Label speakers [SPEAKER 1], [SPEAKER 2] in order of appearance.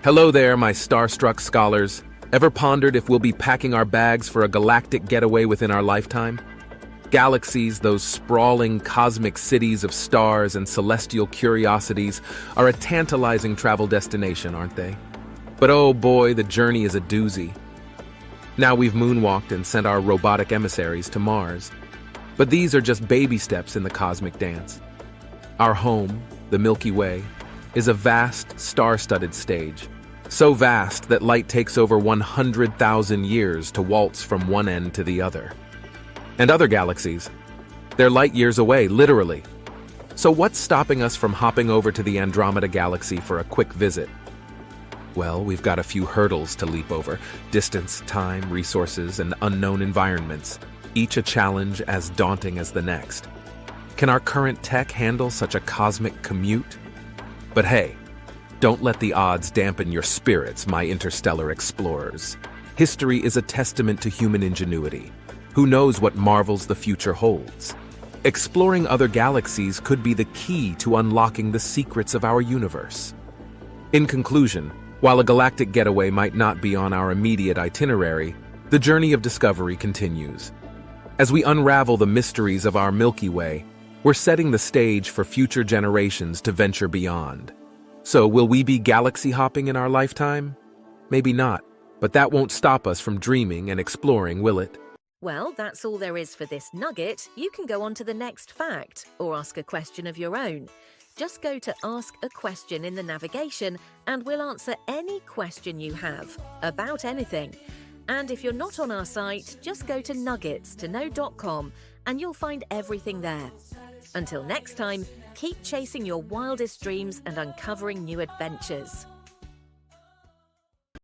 [SPEAKER 1] Hello there, my starstruck scholars. Ever pondered if we'll be packing our bags for a galactic getaway within our lifetime? Galaxies, those sprawling cosmic cities of stars and celestial curiosities, are a tantalizing travel destination, aren't they? But oh boy, the journey is a doozy. Now we've moonwalked and sent our robotic emissaries to Mars. But these are just baby steps in the cosmic dance. Our home, the Milky Way, is a vast, star-studded stage. So vast that light takes over 100,000 years to waltz from one end to the other. And other galaxies, they're light years away, literally. So what's stopping us from hopping over to the Andromeda galaxy for a quick visit? Well, we've got a few hurdles to leap over: distance, time, resources, and unknown environments, each a challenge as daunting as the next. Can our current tech handle such a cosmic commute? But hey, don't let the odds dampen your spirits, my interstellar explorers. History is a testament to human ingenuity. Who knows what marvels the future holds? Exploring other galaxies could be the key to unlocking the secrets of our universe. In conclusion, while a galactic getaway might not be on our immediate itinerary, the journey of discovery continues. As we unravel the mysteries of our Milky Way, we're setting the stage for future generations to venture beyond. So, will we be galaxy hopping in our lifetime? Maybe not, but that won't stop us from dreaming and exploring, will it?
[SPEAKER 2] Well, that's all there is for this nugget. You can go on to the next fact or ask a question of your own. Just go to Ask a Question in the navigation and we'll answer any question you have about anything. And if you're not on our site, just go to nuggetsto know.com and you'll find everything there. Until next time, keep chasing your wildest dreams and uncovering new adventures.